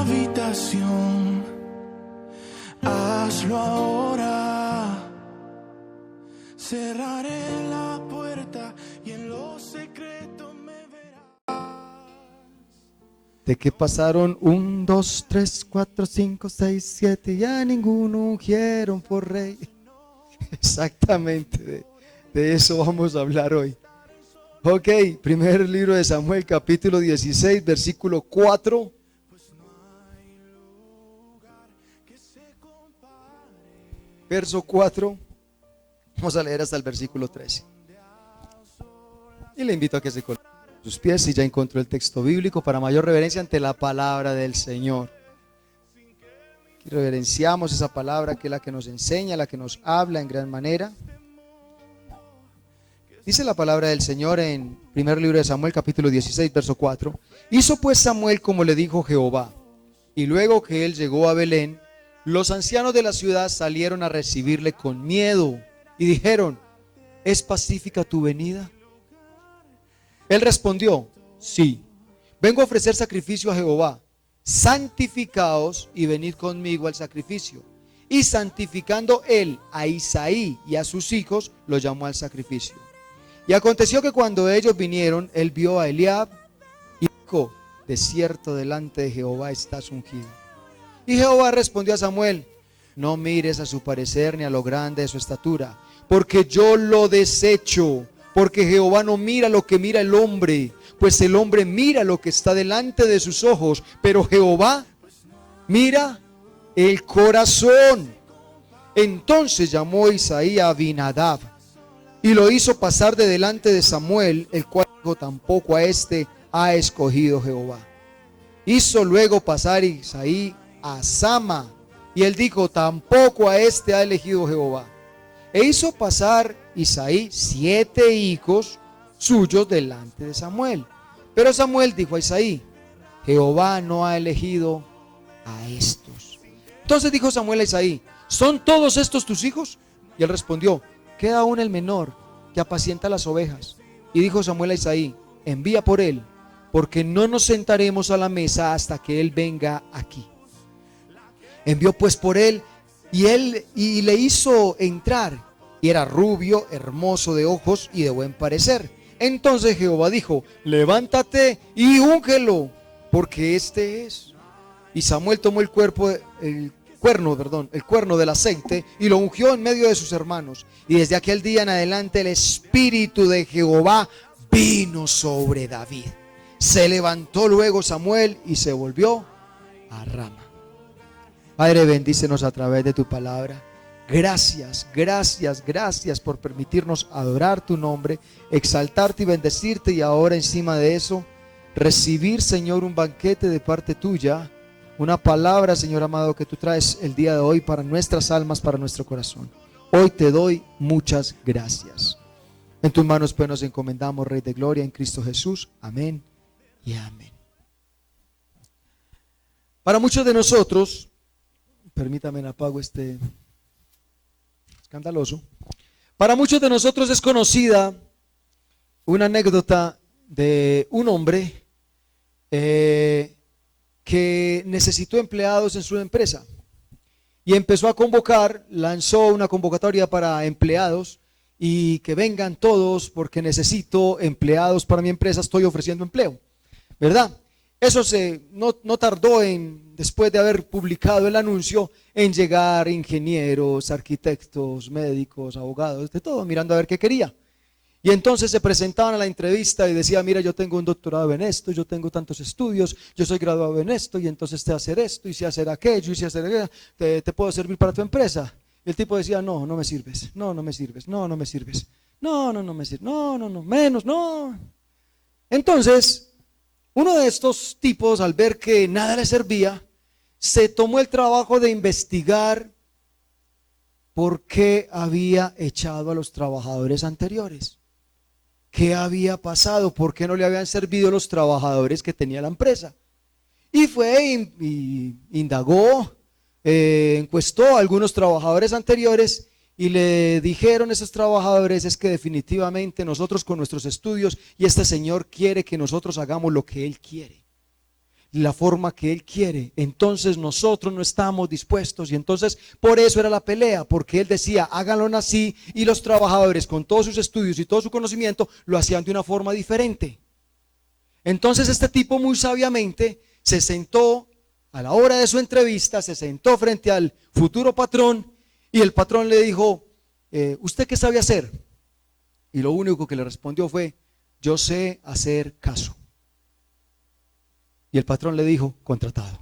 habitación, hazlo ahora. Cerraré la puerta y en lo secreto me verás. De que pasaron 1, 2, 3, 4, 5, 6, 7, ya ninguno ungieron por rey. Exactamente, de eso vamos a hablar hoy. Ok, primer libro de Samuel, capítulo 16, versículo 4. Verso 4. Vamos a leer hasta el versículo 13. Y le invito a que se coloque sus pies si ya encontró el texto bíblico para mayor reverencia ante la palabra del Señor. Y reverenciamos esa palabra que es la que nos enseña, la que nos habla en gran manera. Dice la palabra del Señor en primer libro de Samuel, capítulo 16, verso 4. Hizo pues Samuel como le dijo Jehová, y luego que él llegó a Belén, los ancianos de la ciudad salieron a recibirle con miedo y dijeron: ¿es pacífica tu venida? Él respondió: sí, vengo a ofrecer sacrificio a Jehová. Santificaos y venid conmigo al sacrificio. Y santificando él a Isaí y a sus hijos, los llamó al sacrificio. Y aconteció que cuando ellos vinieron, él vio a Eliab y dijo: de cierto delante de Jehová estás ungido. Y Jehová respondió a Samuel: no mires a su parecer ni a lo grande de su estatura, porque yo lo desecho. Porque Jehová no mira lo que mira el hombre, pues el hombre mira lo que está delante de sus ojos, pero Jehová mira el corazón. Entonces llamó Isaí a Abinadab y lo hizo pasar de delante de Samuel, el cual dijo: tampoco a este ha escogido Jehová. Hizo luego pasar Isaí a Sama, y él dijo: tampoco a este ha elegido Jehová. E hizo pasar Isaí 7 hijos suyos delante de Samuel. Pero Samuel dijo a Isaí: Jehová no ha elegido a estos. Entonces dijo Samuel a Isaí: ¿son todos estos tus hijos? Y él respondió: queda aún el menor, que apacienta las ovejas. Y dijo Samuel a Isaí: envía por él, porque no nos sentaremos a la mesa hasta que él venga aquí. Envió pues por él, y le hizo entrar, y era rubio, hermoso de ojos y de buen parecer. Entonces Jehová dijo: levántate y úngelo, porque este es. Y Samuel tomó el cuerno del aceite y lo ungió en medio de sus hermanos. Y desde aquel día en adelante el espíritu de Jehová vino sobre David. Se levantó luego Samuel y se volvió a Rama. Padre, bendícenos a través de tu palabra. Gracias, gracias, gracias por permitirnos adorar tu nombre, exaltarte y bendecirte, y ahora encima de eso recibir, Señor, un banquete de parte tuya, una palabra, Señor amado, que tú traes el día de hoy para nuestras almas, para nuestro corazón. Hoy te doy muchas gracias. En tus manos pues nos encomendamos, Rey de Gloria, en Cristo Jesús. Amén y amén. Para muchos de nosotros, permítame, apago este escandaloso. Para muchos de nosotros es conocida una anécdota de un hombre que necesitó empleados en su empresa y empezó a convocar, lanzó una convocatoria para empleados, y que vengan todos porque necesito empleados para mi empresa, estoy ofreciendo empleo, ¿verdad? Eso no tardó después de haber publicado el anuncio, en llegar ingenieros, arquitectos, médicos, abogados, de todo, mirando a ver qué quería. Y entonces se presentaban a la entrevista y decía: mira, yo tengo un doctorado en esto, yo tengo tantos estudios, yo soy graduado en esto, y entonces sé hacer esto, y sé hacer aquello, y sé hacer aquello, te puedo servir para tu empresa. Y el tipo decía: no, no me sirves, no, no me sirves, no, no me sirves, no, no, no me sirves, no, no, no, menos, no. Entonces, uno de estos tipos, al ver que nada le servía, se tomó el trabajo de investigar por qué había echado a los trabajadores anteriores. ¿Qué había pasado? ¿Por qué no le habían servido los trabajadores que tenía la empresa? Y fue y indagó, encuestó a algunos trabajadores anteriores, y le dijeron esos trabajadores: es que definitivamente nosotros con nuestros estudios, y este señor quiere que nosotros hagamos lo que él quiere. la forma que Él quiere, entonces nosotros no estamos dispuestos. Y entonces por eso era la pelea, porque Él decía, háganlo así, y los trabajadores con todos sus estudios y todo su conocimiento lo hacían de una forma diferente. Entonces este tipo muy sabiamente se sentó a la hora de su entrevista, se sentó frente al futuro patrón, y el patrón le dijo, ¿usted qué sabe hacer? Y lo único que le respondió fue, yo sé hacer caso. Y el patrón le dijo, contratado.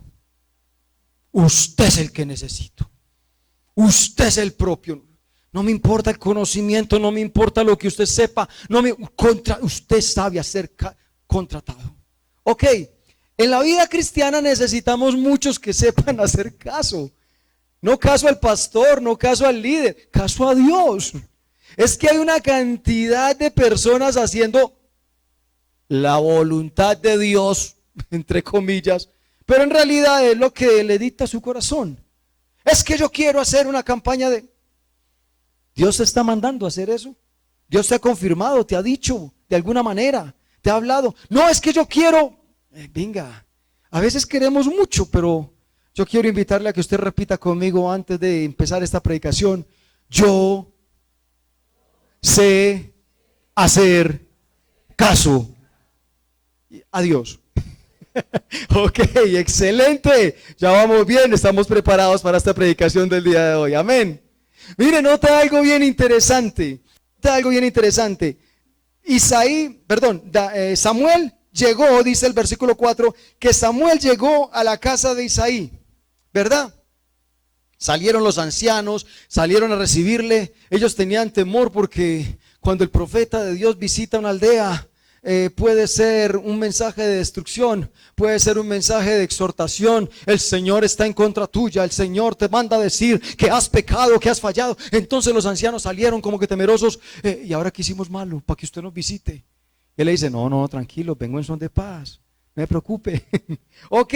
Usted es el que necesito. Usted es el propio. No me importa el conocimiento, no me importa lo que usted sepa. Usted sabe hacer contratado. Ok, en la vida cristiana necesitamos muchos que sepan hacer caso. No caso al pastor, no caso al líder, caso a Dios. Es que hay una cantidad de personas haciendo la voluntad de Dios, entre comillas, pero en realidad es lo que le dicta su corazón. Es que yo quiero hacer una campaña de... Dios te está mandando a hacer eso. Dios te ha confirmado, te ha dicho de alguna manera, te ha hablado. No, es que yo quiero... venga, a veces queremos mucho, pero yo quiero invitarle a que usted repita conmigo antes de empezar esta predicación. Yo sé hacer caso a Dios. Ok, excelente. Ya vamos bien, estamos preparados para esta predicación del día de hoy. Amén. Mire, nota algo bien interesante. Samuel llegó, dice el versículo 4, que Samuel llegó a la casa de Isaí, ¿verdad? Salieron los ancianos, salieron a recibirle. Ellos tenían temor porque cuando el profeta de Dios visita una aldea, puede ser un mensaje de destrucción, puede ser un mensaje de exhortación. El Señor está en contra tuya, el Señor te manda a decir que has pecado, que has fallado. Entonces los ancianos salieron como que temerosos. ¿Y ahora qué hicimos malo para que usted nos visite? Él le dice, no, tranquilo, vengo en son de paz, no me preocupe. Ok,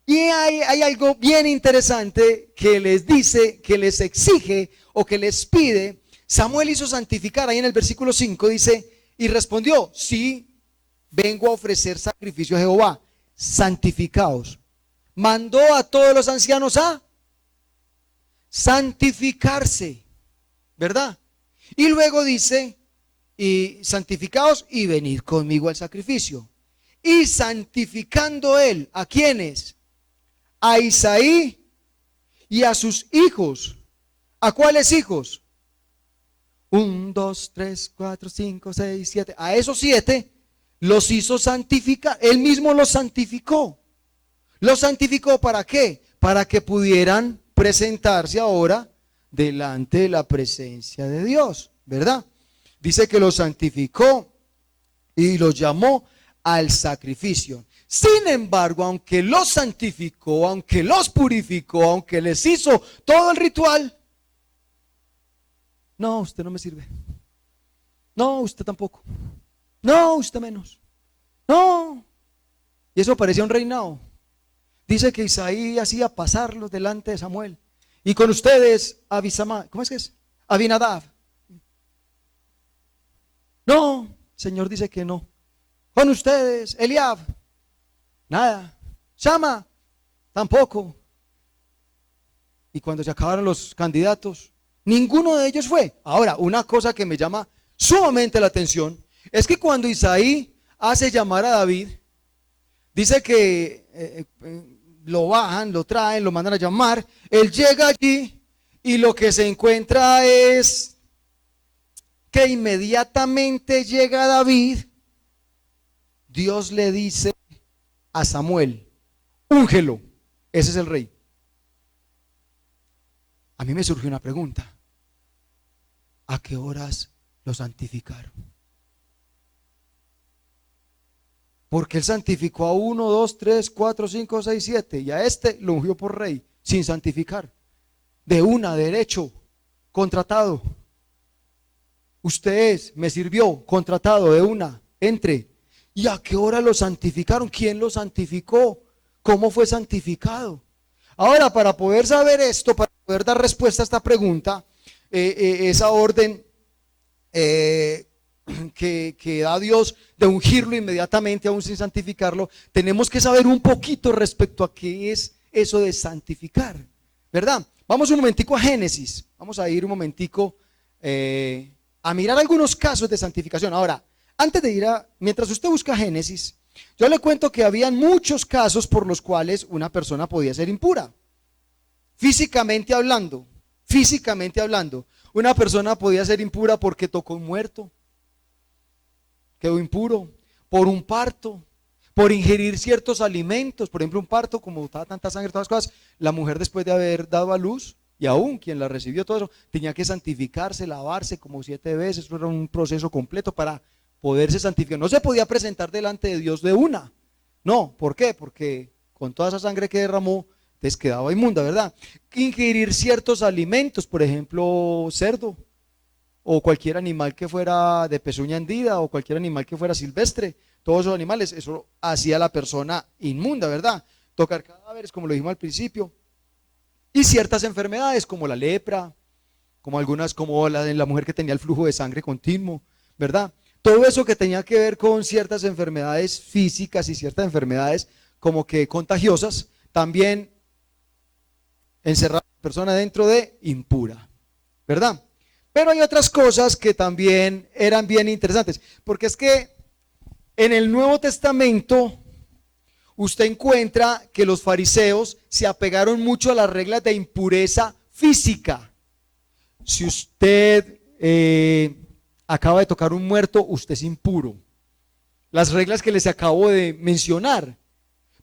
y hay algo bien interesante que les dice, que les exige o que les pide. Samuel hizo santificar, ahí en el versículo 5 dice, y respondió, sí, vengo a ofrecer sacrificio a Jehová, santificaos. Mandó a todos los ancianos a santificarse, ¿verdad? Y luego dice, y santificaos y venid conmigo al sacrificio. Y santificando él, ¿a quiénes? A Isaí y a sus hijos. ¿A cuáles hijos? 1, 2, 3, 4, 5, 6, 7. A esos 7 los hizo santificar. Él mismo los santificó. ¿Los santificó para qué? Para que pudieran presentarse ahora delante de la presencia de Dios, ¿verdad? Dice que los santificó y los llamó al sacrificio. Sin embargo, aunque los santificó, aunque los purificó, aunque les hizo todo el ritual, no, usted no me sirve. No, usted tampoco. No, usted menos. No. Y eso parecía un reinado. Dice que Isaí hacía pasarlos delante de Samuel. Y con ustedes, ¿cómo es que es? Abinadab. No, el Señor dice que no. Con ustedes, Eliab. Nada. Shama. Tampoco. Y cuando se acabaron los candidatos, ninguno de ellos fue. Ahora, una cosa que me llama sumamente la atención es que cuando Isaí hace llamar a David, dice que lo bajan, lo traen, lo mandan a llamar. Él llega allí y lo que se encuentra es que inmediatamente llega David. Dios le dice a Samuel, úngelo, ese es el rey. A mí me surgió una pregunta. ¿A qué horas lo santificaron? Porque él santificó a 1, 2, 3, 4, 5, 6, 7 y a este lo ungió por rey sin santificar. De una, derecho, contratado. Usted me sirvió, contratado de una, entre. ¿Y a qué hora lo santificaron? ¿Quién lo santificó? ¿Cómo fue santificado? Ahora, para poder saber esto, para poder dar respuesta a esta pregunta, esa orden que da Dios de ungirlo inmediatamente, aún sin santificarlo, tenemos que saber un poquito respecto a qué es eso de santificar, ¿verdad? Vamos un momentico a Génesis, vamos a ir un momentico a mirar algunos casos de santificación. Ahora, antes de ir mientras usted busca Génesis, yo le cuento que habían muchos casos por los cuales una persona podía ser impura. Físicamente hablando, una persona podía ser impura porque tocó un muerto, quedó impuro, por un parto, por ingerir ciertos alimentos, por ejemplo un parto, como botaba tanta sangre, todas las cosas, la mujer después de haber dado a luz, y aún quien la recibió, todo eso, tenía que santificarse, lavarse como 7 veces, eso era un proceso completo para poderse santificar. No se podía presentar delante de Dios de una, no, ¿por qué? Porque con toda esa sangre que derramó, entonces quedaba inmunda, ¿verdad? Ingerir ciertos alimentos, por ejemplo, cerdo, o cualquier animal que fuera de pezuña hendida, o cualquier animal que fuera silvestre, todos esos animales, eso hacía a la persona inmunda, ¿verdad? Tocar cadáveres, como lo dijimos al principio, y ciertas enfermedades, como la lepra, como algunas, como la de la mujer que tenía el flujo de sangre continuo, ¿verdad? Todo eso que tenía que ver con ciertas enfermedades físicas y ciertas enfermedades como que contagiosas, también encerrar a la persona dentro de impura, ¿verdad? Pero hay otras cosas que también eran bien interesantes, porque es que en el Nuevo Testamento usted encuentra que los fariseos se apegaron mucho a las reglas de impureza física. Si usted acaba de tocar un muerto, usted es impuro. Las reglas que les acabo de mencionar,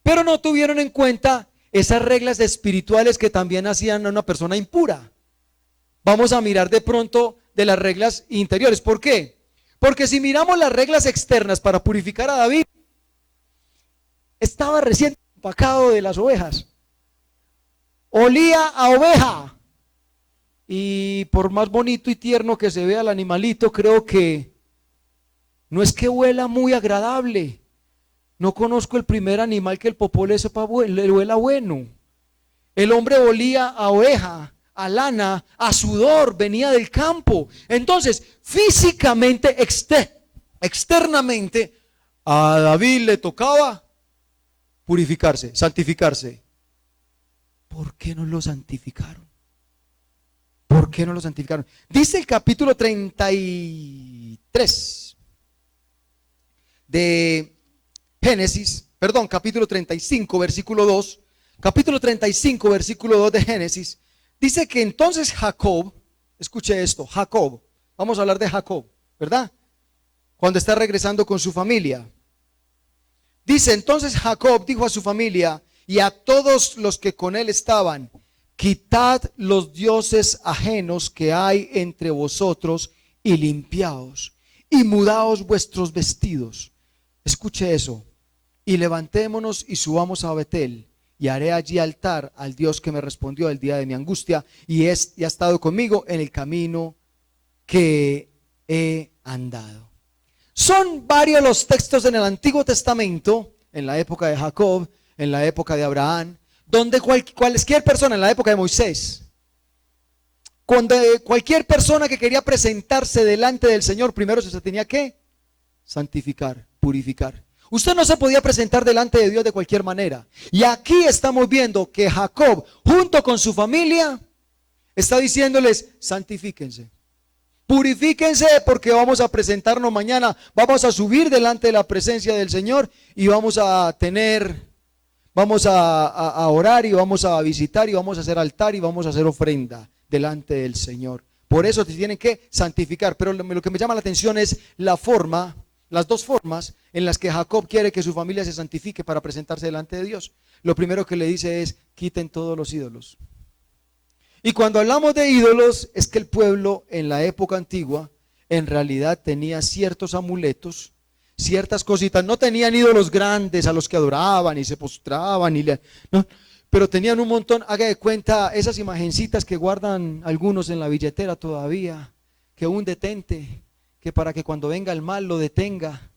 pero no tuvieron en cuenta esas reglas espirituales que también hacían a una persona impura. Vamos a mirar de pronto de las reglas interiores. ¿Por qué? Porque si miramos las reglas externas para purificar a David, estaba recién empacado de las ovejas, olía a oveja, y por más bonito y tierno que se vea el animalito, creo que no es que huela muy agradable. No conozco el primer animal que el popó le huela bueno. El hombre olía a oveja, a lana, a sudor, venía del campo. Entonces, físicamente, externamente, a David le tocaba purificarse, santificarse. ¿Por qué no lo santificaron? ¿Por qué no lo santificaron? Dice el capítulo 33 de Génesis, perdón, capítulo 35, versículo 2, capítulo 35, versículo 2 de Génesis, dice que entonces Jacob, escuche esto, Jacob, vamos a hablar de Jacob, ¿verdad? Cuando está regresando con su familia. Dice, entonces Jacob dijo a su familia y a todos los que con él estaban: quitad los dioses ajenos que hay entre vosotros y limpiaos y mudaos vuestros vestidos. Escuche eso. Y levantémonos y subamos a Betel, y haré allí altar al Dios que me respondió el día de mi angustia y ha estado conmigo en el camino que he andado. Son varios los textos en el Antiguo Testamento, en la época de Jacob, en la época de Abraham, donde cualquier persona, en la época de Moisés, cuando cualquier persona que quería presentarse delante del Señor, primero se tenía que santificar, purificar. Usted no se podía presentar delante de Dios de cualquier manera. Y aquí estamos viendo que Jacob, junto con su familia, está diciéndoles: santifíquense, purifíquense, porque vamos a presentarnos mañana, vamos a subir delante de la presencia del Señor y vamos a orar y vamos a visitar y vamos a hacer altar y vamos a hacer ofrenda delante del Señor. Por eso te tienen que santificar. Pero lo que me llama la atención es la forma, las dos formas en las que Jacob quiere que su familia se santifique para presentarse delante de Dios. Lo primero que le dice es: quiten todos los ídolos. Y cuando hablamos de ídolos, es que el pueblo en la época antigua en realidad tenía ciertos amuletos, ciertas cositas. No tenían ídolos grandes a los que adoraban y se postraban, no, pero tenían un montón. Haga de cuenta esas imagencitas que guardan algunos en la billetera todavía, que un detente, que para que cuando venga el mal lo detenga,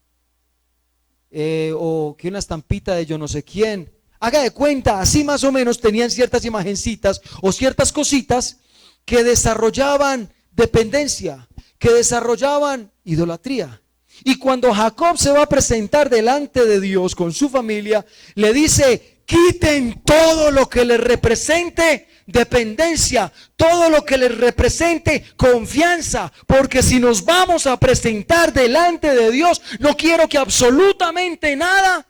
o que una estampita de yo no sé quién. Haga de cuenta, así más o menos tenían ciertas imagencitas o ciertas cositas que desarrollaban dependencia, que desarrollaban idolatría. Y cuando Jacob se va a presentar delante de Dios con su familia, le dice: quiten todo lo que les represente dependencia, todo lo que les represente confianza, porque si nos vamos a presentar delante de Dios, no quiero que absolutamente nada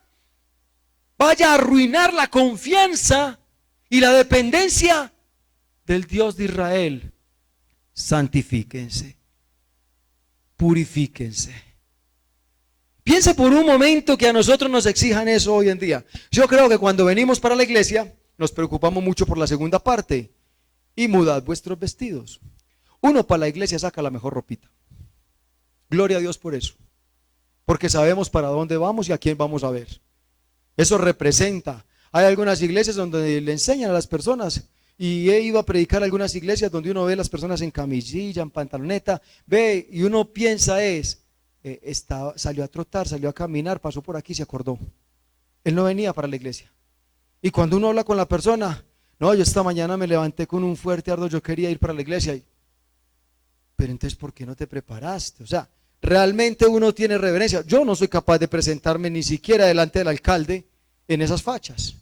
vaya a arruinar la confianza y la dependencia del Dios de Israel. Santifíquense, purifíquense. Piense por un momento que a nosotros nos exijan eso hoy en día. Yo creo que cuando venimos para la iglesia nos preocupamos mucho por la segunda parte: y mudad vuestros vestidos. Uno para la iglesia saca la mejor ropita. Gloria a Dios por eso, porque sabemos para dónde vamos y a quién vamos a ver. Eso representa. Hay algunas iglesias donde le enseñan a las personas, y he ido a predicar a algunas iglesias donde uno ve a las personas en camisilla, en pantaloneta, ve y uno piensa salió a trotar, salió a caminar, pasó por aquí y se acordó. Él no venía para la iglesia. Y cuando uno habla con la persona: no, yo esta mañana me levanté con un fuerte ardor, yo quería ir para la iglesia. Pero entonces, ¿por qué no te preparaste? O sea, realmente uno tiene reverencia. Yo no soy capaz de presentarme ni siquiera delante del alcalde en esas fachas.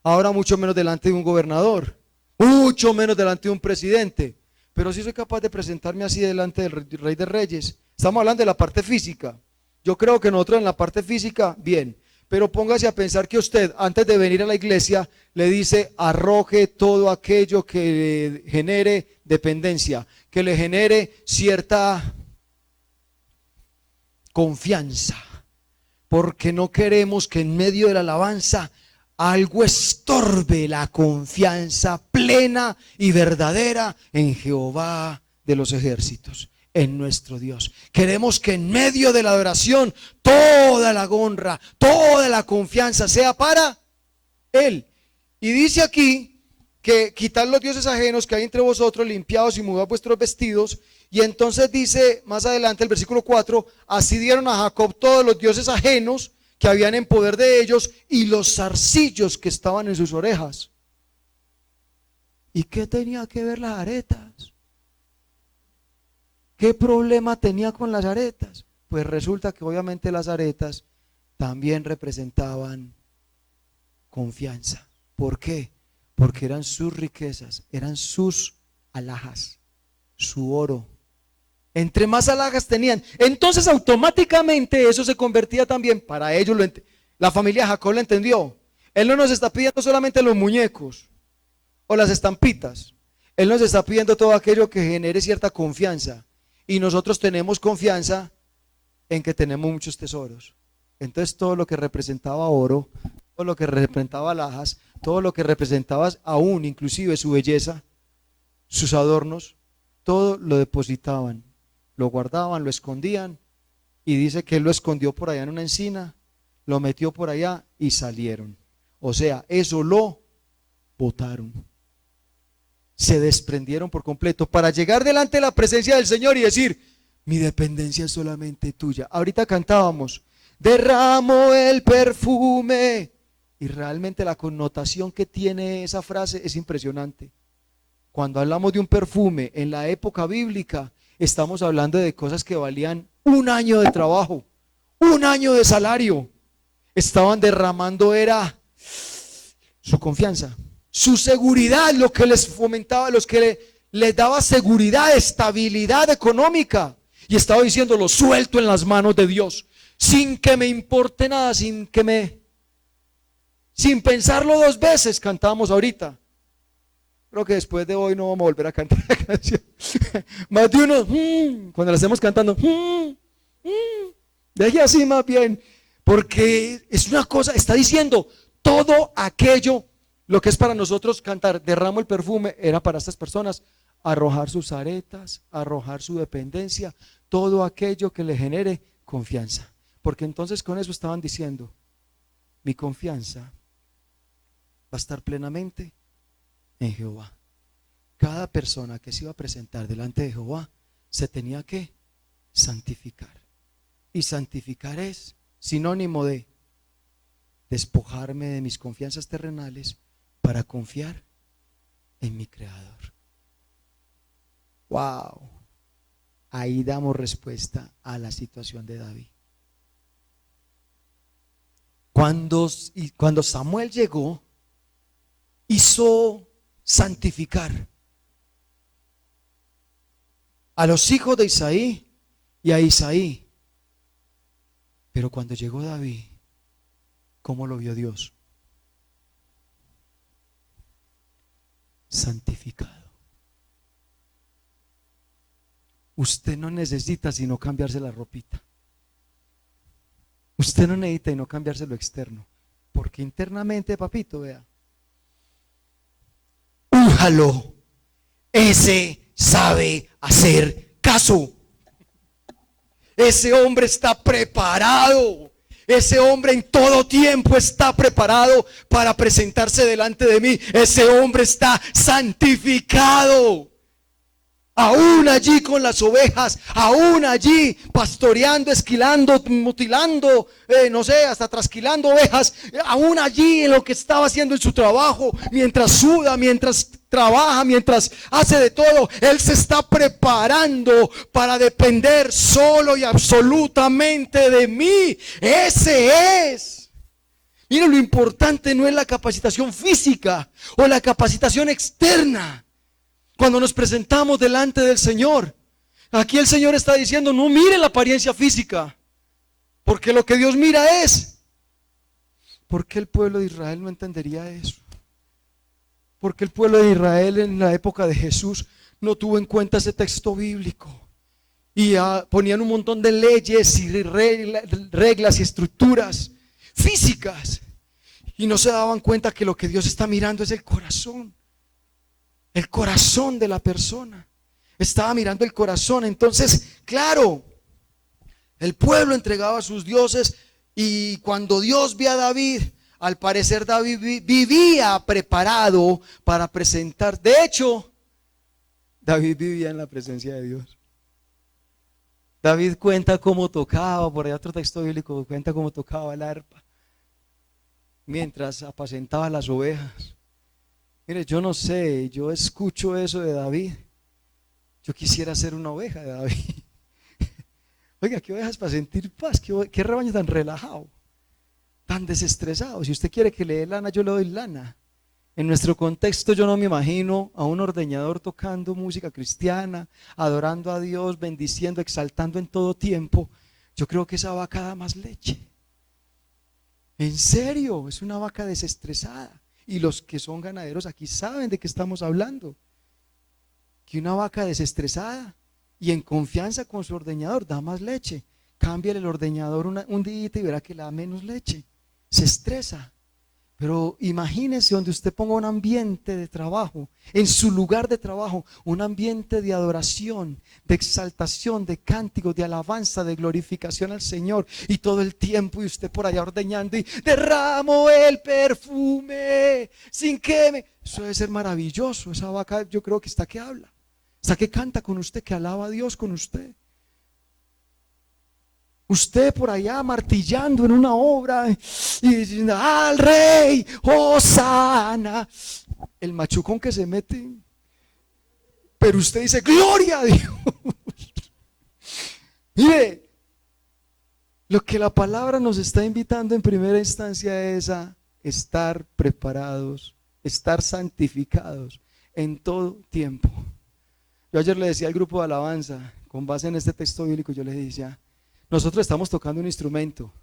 Ahora mucho menos delante de un gobernador, mucho menos delante de un presidente. Pero sí soy capaz de presentarme así delante del Rey de Reyes. Estamos hablando de la parte física. Yo creo que nosotros en la parte física, bien. Pero póngase a pensar que usted, antes de venir a la iglesia, le dice: arroje todo aquello que le genere dependencia, que le genere cierta confianza, porque no queremos que en medio de la alabanza algo estorbe la confianza plena y verdadera en Jehová de los ejércitos, en nuestro Dios. Queremos que en medio de la adoración toda la honra, toda la confianza sea para Él. Y dice aquí que quitad los dioses ajenos que hay entre vosotros, limpiados, y mudad vuestros vestidos. Y entonces dice más adelante el versículo 4: así dieron a Jacob todos los dioses ajenos que habían en poder de ellos, y los zarcillos que estaban en sus orejas. ¿Y qué tenía que ver las aretas? ¿Qué problema tenía con las aretas? Pues resulta que obviamente las aretas también representaban confianza. ¿Por qué? Porque eran sus riquezas, eran sus alhajas, su oro. Entre más alhajas tenían, entonces automáticamente eso se convertía también para ellos. La familia de Jacob lo entendió. Él no nos está pidiendo solamente los muñecos o las estampitas. Él nos está pidiendo todo aquello que genere cierta confianza. Y nosotros tenemos confianza en que tenemos muchos tesoros. Entonces todo lo que representaba oro, todo lo que representaba alhajas, todo lo que representaba aún inclusive su belleza, sus adornos, todo lo depositaban, lo guardaban, lo escondían. Y dice que él lo escondió por allá en una encina, lo metió por allá y salieron. O sea, eso lo botaron. Se desprendieron por completo para llegar delante de la presencia del Señor y decir: mi dependencia es solamente tuya. Ahorita cantábamos: derramo el perfume. Y realmente la connotación que tiene esa frase es impresionante. Cuando hablamos de un perfume en la época bíblica, estamos hablando de cosas que valían un año de trabajo, un año de salario. Estaban derramando era su confianza, su seguridad, lo que les fomentaba, les daba seguridad, estabilidad económica. Y estaba diciendo: lo suelto en las manos de Dios, sin que me importe nada, sin pensarlo dos veces. Cantábamos ahorita. Creo que después de hoy no vamos a volver a cantar la canción. Más de uno, cuando la estemos cantando, deje así más bien, porque es una cosa, está diciendo todo aquello. Lo que es para nosotros cantar derramo el perfume, era para estas personas arrojar sus aretas, arrojar su dependencia, todo aquello que le genere confianza. Porque entonces con eso estaban diciendo: mi confianza va a estar plenamente en Jehová. Cada persona que se iba a presentar delante de Jehová se tenía que santificar. Y santificar es sinónimo de despojarme de mis confianzas terrenales para confiar en mi Creador. Wow. Ahí damos respuesta a la situación de David. Cuando Samuel llegó, hizo santificar a los hijos de Isaí y a Isaí. Pero cuando llegó David, ¿cómo lo vio Dios? Santificado. Usted no necesita sino cambiarse la ropita. Usted no necesita y no cambiarse lo externo, porque internamente, papito, vea, újalo, ese sabe hacer caso. Ese hombre está preparado. Ese hombre en todo tiempo está preparado para presentarse delante de mí. Ese hombre está santificado. Aún allí con las ovejas, aún allí pastoreando, esquilando, mutilando, no sé, hasta trasquilando ovejas, aún allí en lo que estaba haciendo en su trabajo, mientras suda, mientras trabaja, mientras hace de todo, él se está preparando para depender solo y absolutamente de mí. Ese es. Mira, lo importante no es la capacitación física o la capacitación externa. Cuando nos presentamos delante del Señor, aquí el Señor está diciendo, no mire la apariencia física, porque lo que Dios mira es. ¿Por qué el pueblo de Israel no entendería eso? Porque el pueblo de Israel en la época de Jesús no tuvo en cuenta ese texto bíblico y ponían un montón de leyes y reglas y estructuras físicas y no se daban cuenta que lo que Dios está mirando es el corazón. El corazón de la persona. Estaba mirando el corazón. Entonces, claro, el pueblo entregaba a sus dioses. Y cuando Dios vio a David, al parecer David vivía preparado para presentar. De hecho, David vivía en la presencia de Dios. David cuenta cómo tocaba, por ahí otro texto bíblico cuenta cómo tocaba el arpa mientras apacentaba las ovejas. Mire, yo no sé, yo escucho eso de David. Yo quisiera ser una oveja de David. Oiga, qué ovejas para sentir paz, qué rebaño tan relajado, tan desestresado. Si usted quiere que le dé lana, yo le doy lana. En nuestro contexto yo no me imagino a un ordeñador tocando música cristiana, adorando a Dios, bendiciendo, exaltando en todo tiempo. Yo creo que esa vaca da más leche. En serio, es una vaca desestresada. Y los que son ganaderos aquí saben de qué estamos hablando. Que una vaca desestresada y en confianza con su ordeñador da más leche. Cámbiale el ordeñador un día y verá que le da menos leche. Se estresa. Pero imagínese donde usted ponga un ambiente de trabajo, en su lugar de trabajo, un ambiente de adoración, de exaltación, de cánticos, de alabanza, de glorificación al Señor, y todo el tiempo y usted por allá ordeñando y derramo el perfume sin que me... Eso debe ser maravilloso. Esa vaca yo creo que está que habla, está que canta con usted, que alaba a Dios con usted. Usted por allá martillando en una obra y diciendo al rey, Hosana, el machucón que se mete, pero usted dice gloria a Dios. Mire, lo que la palabra nos está invitando en primera instancia es a estar preparados, estar santificados en todo tiempo. Yo ayer le decía al grupo de alabanza, con base en este texto bíblico, yo les decía, nosotros estamos tocando un instrumento,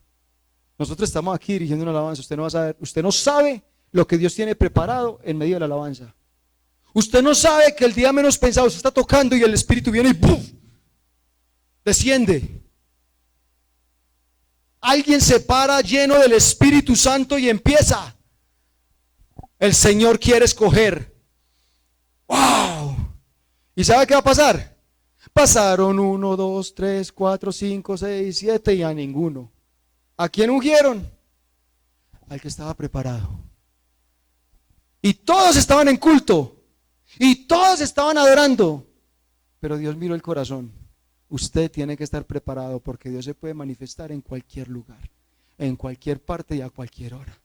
nosotros estamos aquí dirigiendo una alabanza. Usted no va a saber, usted no sabe lo que Dios tiene preparado en medio de la alabanza. Usted no sabe que el día menos pensado usted está tocando y el Espíritu viene y ¡pum!, desciende. Alguien se para lleno del Espíritu Santo y empieza. El Señor quiere escoger. ¡Wow! ¿Y sabe qué va a pasar? Pasaron 1, 2, 3, 4, 5, 6, 7 y a ninguno. ¿A quién ungieron? Al que estaba preparado. Y todos estaban en culto. Y todos estaban adorando. Pero Dios miró el corazón. Usted tiene que estar preparado porque Dios se puede manifestar en cualquier lugar, en cualquier parte y a cualquier hora.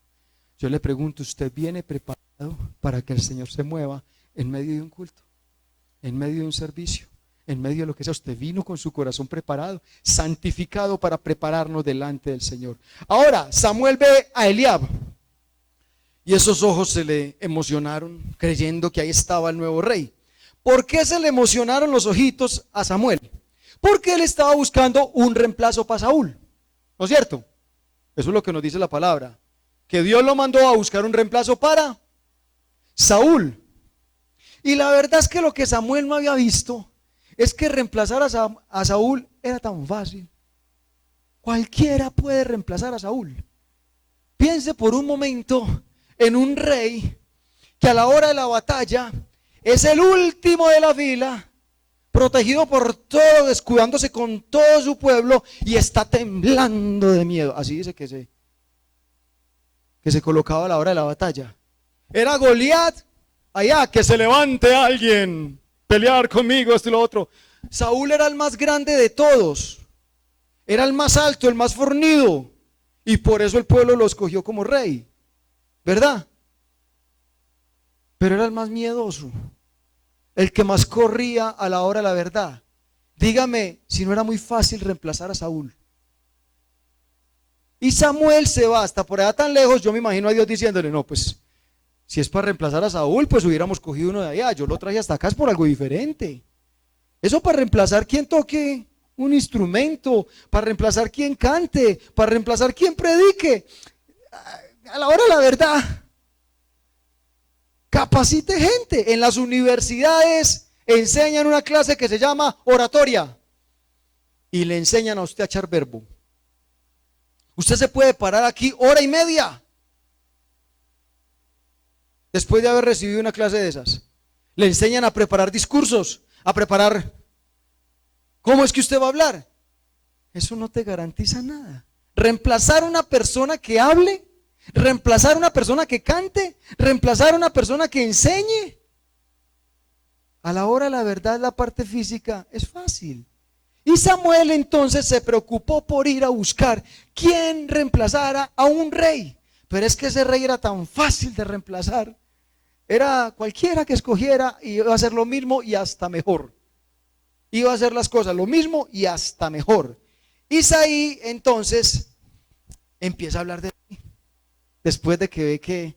Yo le pregunto, ¿usted viene preparado para que el Señor se mueva en medio de un culto, en medio de un servicio, en medio de lo que sea, usted vino con su corazón preparado, santificado para prepararnos delante del Señor. Ahora, Samuel ve a Eliab y esos ojos se le emocionaron creyendo que ahí estaba el nuevo rey. ¿Por qué se le emocionaron los ojitos a Samuel? Porque él estaba buscando un reemplazo para Saúl, ¿no es cierto? Eso es lo que nos dice la palabra, que Dios lo mandó a buscar un reemplazo para Saúl. Y la verdad es que lo que Samuel no había visto es que reemplazar a Saúl era tan fácil. Cualquiera puede reemplazar a Saúl. Piense por un momento en un rey que a la hora de la batalla es el último de la fila, protegido por todo, escudándose con todo su pueblo y está temblando de miedo. Así dice que se colocaba a la hora de la batalla. Era Goliat, allá, que se levante alguien, pelear conmigo, esto y lo otro. Saúl era el más grande de todos, era el más alto, el más fornido, y por eso el pueblo lo escogió como rey, ¿verdad? Pero era el más miedoso, el que más corría a la hora de la verdad. Dígame si no era muy fácil reemplazar a Saúl. Y Samuel se va hasta por allá tan lejos. Yo me imagino a Dios diciéndole, no, pues si es para reemplazar a Saúl, pues hubiéramos cogido uno de allá. Yo lo traje hasta acá es por algo diferente. Eso para reemplazar quien toque un instrumento, para reemplazar quien cante, para reemplazar quien predique. A la hora de la verdad, capacite gente. En las universidades enseñan una clase que se llama oratoria y le enseñan a usted a echar verbo. Usted se puede parar aquí hora y media después de haber recibido una clase de esas. Le enseñan a preparar discursos, a preparar cómo es que usted va a hablar. Eso no te garantiza nada. Reemplazar a una persona que hable, reemplazar a una persona que cante, reemplazar a una persona que enseñe. A la hora de la verdad, la parte física es fácil. Y Samuel entonces se preocupó por ir a buscar quién reemplazara a un rey. Pero es que ese rey era tan fácil de reemplazar. Era cualquiera que escogiera y iba a hacer lo mismo y hasta mejor. Iba a hacer las cosas lo mismo y hasta mejor. Isaí entonces empieza a hablar de David. Después de que ve que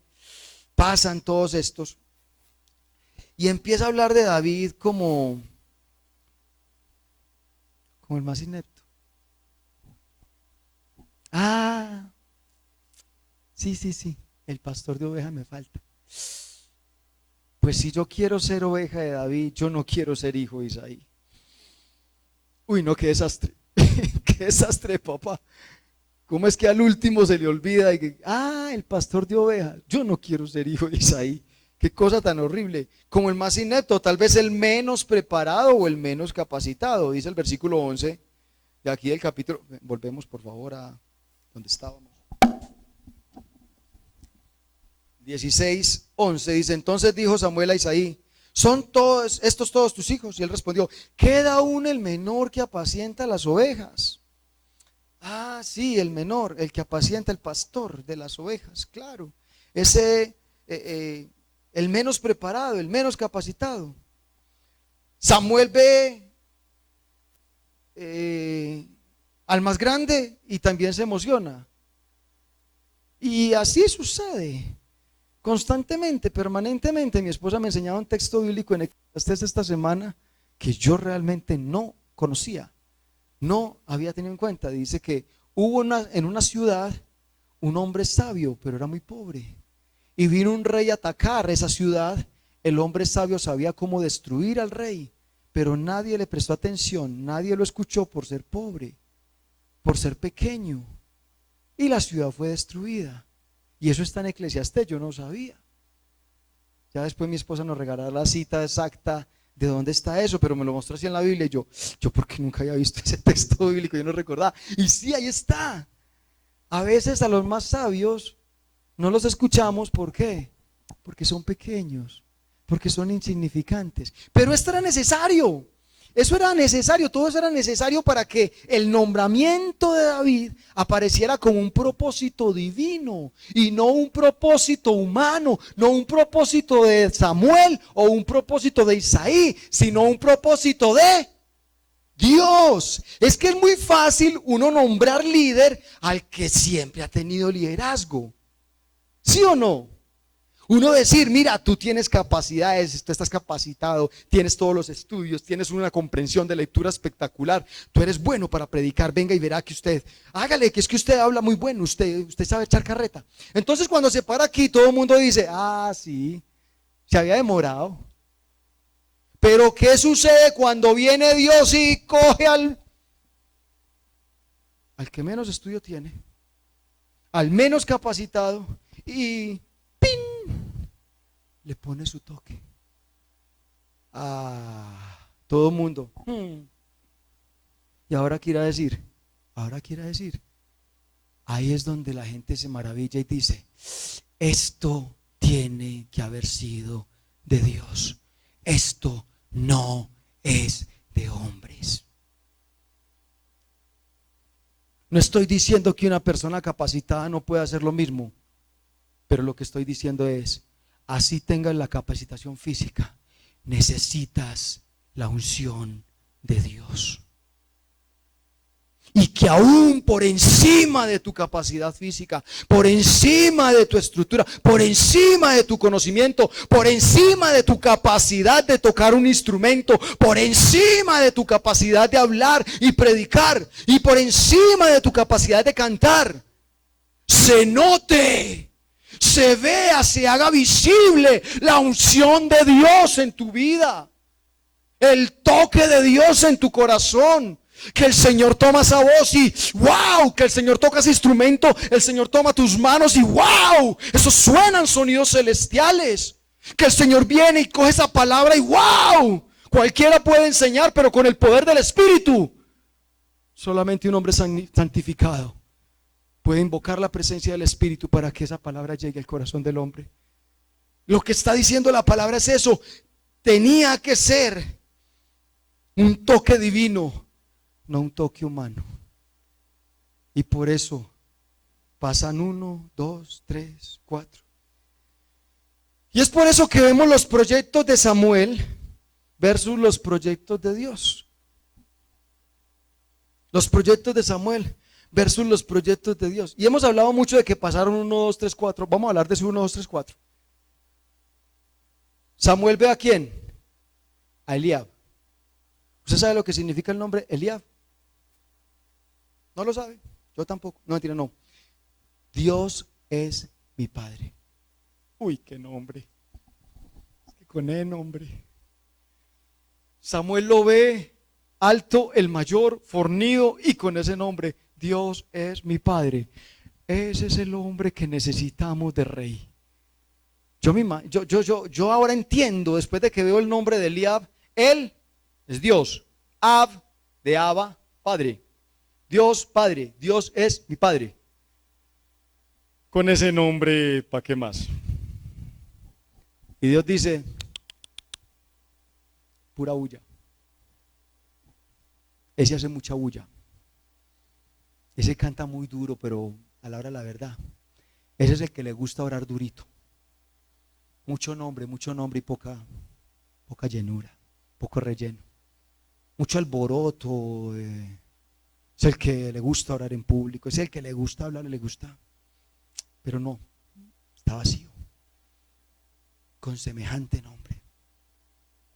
pasan todos estos. Y empieza a hablar de David como el más inepto. Sí, el pastor de ovejas me falta. Pues si yo quiero ser oveja de David, yo no quiero ser hijo de Isaí. Uy, no, qué desastre. Qué desastre, papá. ¿Cómo es que al último se le olvida? El pastor de ovejas. Yo no quiero ser hijo de Isaí. Qué cosa tan horrible. Como el más inepto, tal vez el menos preparado o el menos capacitado. Dice el versículo 11 de aquí del capítulo. Volvemos por favor a donde estábamos. 16:11 dice, entonces dijo Samuel a Isaí, ¿son estos todos tus hijos? Y él respondió, queda aún el menor que apacienta las ovejas. Sí, el menor, el que apacienta, el pastor de las ovejas, claro. Ese, el menos preparado, el menos capacitado. Samuel ve al más grande y también se emociona. Y así sucede. Constantemente, permanentemente. Mi esposa me enseñaba un texto bíblico en Eclesiastés esta semana que yo realmente no conocía, no había tenido en cuenta. Dice que hubo en una ciudad un hombre sabio, pero era muy pobre. Y vino un rey a atacar esa ciudad. El hombre sabio sabía cómo destruir al rey, pero nadie le prestó atención, nadie lo escuchó por ser pobre, por ser pequeño. Y la ciudad fue destruida. Y eso está en Eclesiastés, yo no sabía. Ya después mi esposa nos regalará la cita exacta de dónde está eso, pero me lo mostró así en la Biblia y yo porque nunca había visto ese texto bíblico, yo no recordaba. Y sí, ahí está. A veces a los más sabios no los escuchamos, ¿por qué? Porque son pequeños, porque son insignificantes. Pero esto era necesario. Eso era necesario, todo eso era necesario para que el nombramiento de David apareciera como un propósito divino y no un propósito humano, no un propósito de Samuel o un propósito de Isaí, sino un propósito de Dios. Es que es muy fácil uno nombrar líder al que siempre ha tenido liderazgo. ¿Sí o no? Uno decir, mira, tú tienes capacidades, tú estás capacitado, tienes todos los estudios, tienes una comprensión de lectura espectacular, tú eres bueno para predicar, venga y verá que usted, hágale, que es que usted habla muy bueno, usted sabe echar carreta. Entonces cuando se para aquí, todo el mundo dice, ah, sí, se había demorado. Pero ¿qué sucede cuando viene Dios y coge al que menos estudio tiene, al menos capacitado y ¡pin! Le pone su toque? Todo el mundo. Y ahora quiere decir, ahí es donde la gente se maravilla y dice, esto tiene que haber sido de Dios. Esto no es de hombres. No estoy diciendo que una persona capacitada no pueda hacer lo mismo, pero lo que estoy diciendo es, así tengas la capacitación física, necesitas la unción de Dios. Y que aún por encima de tu capacidad física, por encima de tu estructura, por encima de tu conocimiento, por encima de tu capacidad de tocar un instrumento, por encima de tu capacidad de hablar y predicar, y por encima de tu capacidad de cantar, se note, se vea, se haga visible la unción de Dios en tu vida, el toque de Dios en tu corazón. Que el Señor toma esa voz y wow, que el Señor toca ese instrumento, el Señor toma tus manos y wow, esos suenan sonidos celestiales. Que el Señor viene y coge esa palabra y wow, cualquiera puede enseñar, pero con el poder del Espíritu. Solamente un hombre santificado puede invocar la presencia del Espíritu para que esa palabra llegue al corazón del hombre. Lo que está diciendo la palabra es eso. Tenía que ser un toque divino, no un toque humano. Y por eso pasan 1, 2, 3, 4. Y es por eso que vemos los proyectos de Samuel versus los proyectos de Dios. Los proyectos de Samuel versus los proyectos de Dios. Y hemos hablado mucho de que pasaron 1, 2, 3, 4. Vamos a hablar de ese 1, 2, 3, 4. Samuel ve a quién? A Eliab. ¿Usted sabe lo que significa el nombre Eliab? ¿No lo sabe? Yo tampoco. No, mentira, no. Dios es mi Padre. Uy, qué nombre. Con el nombre. Samuel lo ve alto, el mayor, fornido, y con ese nombre, Dios es mi Padre. Ese es el hombre que necesitamos de rey. Yo ahora entiendo, después de que veo el nombre de Eliab, él es Dios. Ab, de Abba, Padre. Dios Padre, Dios es mi Padre. Con ese nombre, ¿para qué más? Y Dios dice, pura bulla. Ese hace mucha bulla. Ese canta muy duro, pero a la hora de la verdad, ese es el que le gusta orar durito. Mucho nombre y poca llenura, poco relleno. Mucho alboroto. Es el que le gusta orar en público, es el que le gusta hablar, le gusta. Pero no, está vacío. Con semejante nombre.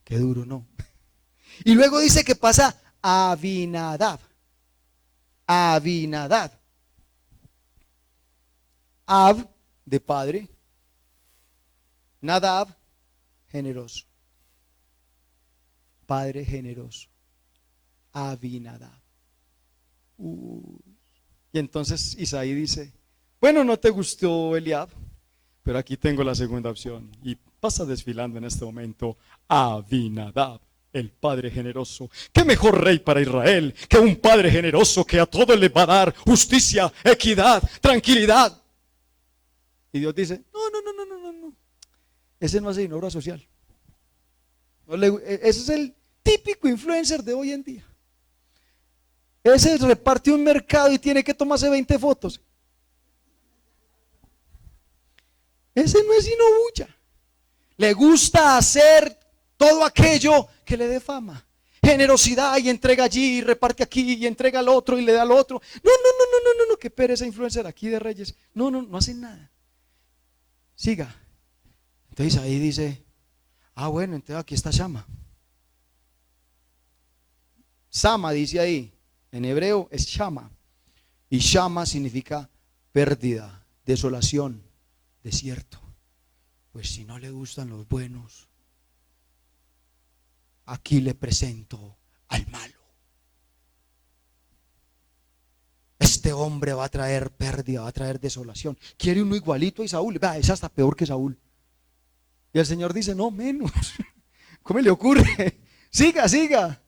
Qué duro, ¿no? Y luego dice que pasa a Abinadab. Abinadab. Ab, de padre. Nadab, generoso. Padre generoso. Abinadab. Y entonces Isaí dice, bueno, no te gustó Eliab, pero aquí tengo la segunda opción. Y pasa desfilando en este momento Abinadab, el Padre generoso. ¿Qué mejor rey para Israel que un Padre generoso que a todo le va a dar justicia, equidad, tranquilidad? Y Dios dice, no. Ese no hace obra social. Ese es el típico influencer de hoy en día. Ese reparte un mercado y tiene que tomarse 20 fotos. Ese no es sino bulla. Le gusta hacer todo aquello que le dé fama. generosidad y entrega allí y reparte aquí y entrega al otro y le da al otro. No, qué pereza influencer aquí de Reyes. No hacen nada. Siga. Entonces ahí dice, bueno, entonces aquí está Shama. Sama dice ahí, en hebreo es Shama. Y Shama significa pérdida, desolación, desierto. Pues si no le gustan los buenos, aquí le presento al malo. Este hombre va a traer pérdida, va a traer desolación. Quiere uno igualito a Saúl, es hasta peor que Saúl. Y el Señor dice, no, menos. ¿Cómo le ocurre? Siga.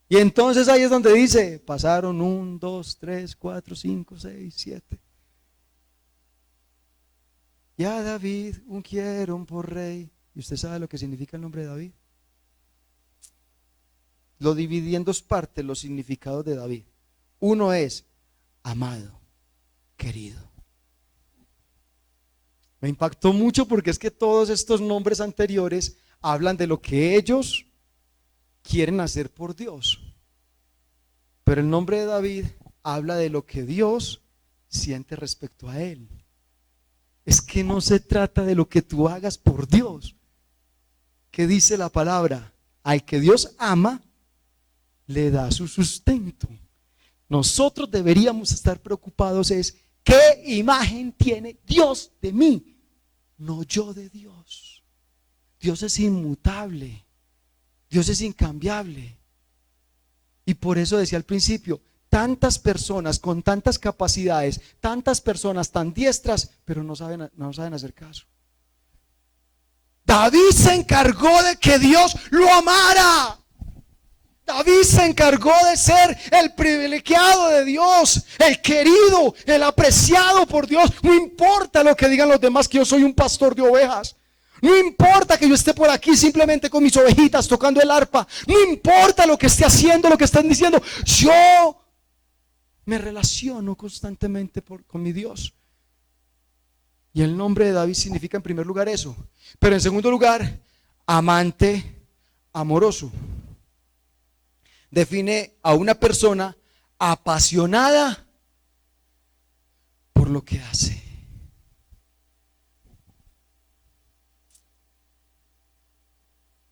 Y entonces ahí es donde dice, pasaron 1, 2, 3, 4, 5, 6, 7. Ya David ungieron por rey. ¿Y usted sabe lo que significa el nombre de David? Lo dividí en dos partes, los significados de David. Uno es amado, querido. Me impactó mucho porque es que todos estos nombres anteriores hablan de lo que ellos quieren hacer por Dios. Pero el nombre de David habla de lo que Dios siente respecto a él. Es que no se trata de lo que tú hagas por Dios. ¿Qué dice la palabra? Al que Dios ama, le da su sustento. Nosotros deberíamos estar preocupados es ¿qué imagen tiene Dios de mí? No yo de Dios. Dios es inmutable. Dios es incambiable. Y por eso decía al principio, tantas personas con tantas capacidades, tantas personas tan diestras, pero no saben hacer caso. David se encargó de que Dios lo amara. David se encargó de ser el privilegiado de Dios, el querido, el apreciado por Dios. No importa lo que digan los demás, que yo soy un pastor de ovejas. No importa que yo esté por aquí simplemente con mis ovejitas tocando el arpa. No importa lo que esté haciendo, lo que están diciendo. Yo me relaciono constantemente con mi Dios. Y el nombre de David significa en primer lugar eso. Pero en segundo lugar, amante amoroso. Define a una persona apasionada por lo que hace.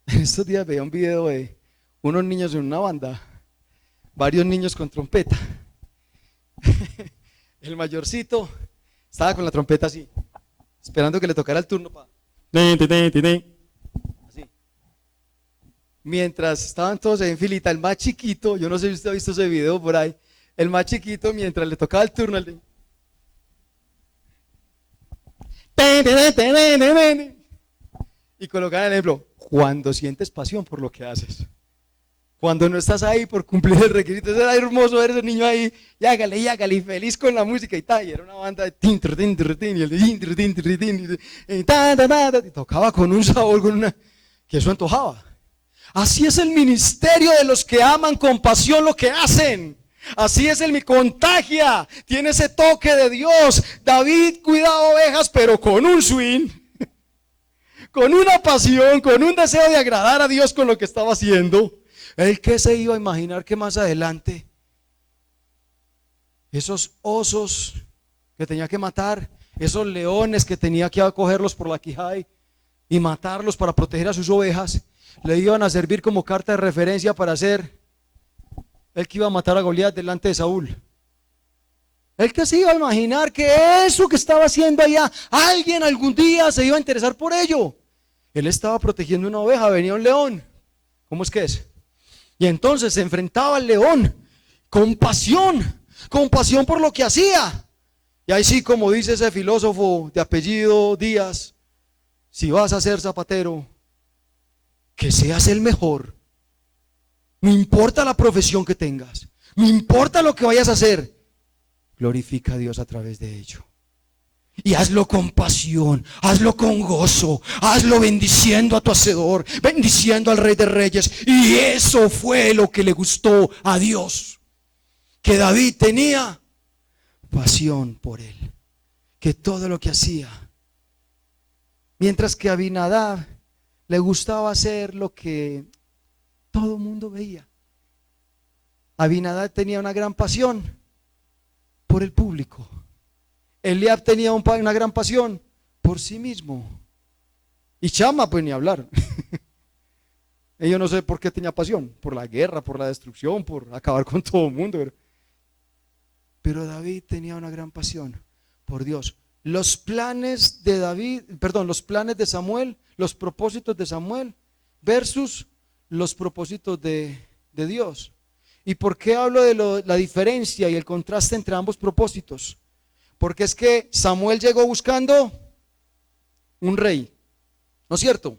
En estos días veía un video de unos niños en una banda, varios niños con trompeta. El mayorcito estaba con la trompeta así, esperando que le tocara el turno para... Así. Mientras estaban todos en filita, el más chiquito, yo no sé si usted ha visto ese video por ahí, el más chiquito mientras le tocaba el turno, y colocar el ejemplo, cuando sientes pasión por lo que haces, cuando no estás ahí por cumplir el requisito. Era hermoso ver ese niño ahí, y hágale, y feliz con la música y tal, y era una banda de tinter, y el de y tocaba con un sabor, que eso antojaba. Así es el ministerio de los que aman con pasión lo que hacen. Así es mi contagia, tiene ese toque de Dios. David cuidaba ovejas, pero con un swing, con una pasión, con un deseo de agradar a Dios con lo que estaba haciendo. ¿El que se iba a imaginar que más adelante esos osos que tenía que matar, esos leones que tenía que acogerlos por la quijada y matarlos para proteger a sus ovejas, le iban a servir como carta de referencia para hacer el que iba a matar a Goliat delante de Saúl? El que se iba a imaginar que eso que estaba haciendo allá, alguien algún día se iba a interesar por ello. Él estaba protegiendo una oveja, venía un león. ¿Cómo es que es? Y entonces se enfrentaba al león con pasión por lo que hacía. Y ahí sí, como dice ese filósofo de apellido Díaz, si vas a ser zapatero, que seas el mejor. No importa la profesión que tengas, no importa lo que vayas a hacer, glorifica a Dios a través de ello. Y hazlo con pasión, hazlo con gozo, hazlo bendiciendo a tu hacedor, bendiciendo al Rey de Reyes. Y eso fue lo que le gustó a Dios, que David tenía pasión por él, que todo lo que hacía. Mientras que a Abinadab le gustaba hacer lo que Todo el mundo veía. Abinadab tenía una gran pasión por el público. Eliab tenía una gran pasión por sí mismo. Y Chama, pues ni hablar. Yo no sé por qué tenía pasión, por la guerra, por la destrucción, por acabar con todo el mundo. Pero David tenía una gran pasión por Dios. Los planes de David, perdón, los planes de Samuel, los propósitos de Samuel versus los propósitos de Dios. ¿Y por qué hablo de la diferencia y el contraste entre ambos propósitos? Porque es que Samuel llegó buscando un rey, ¿no es cierto?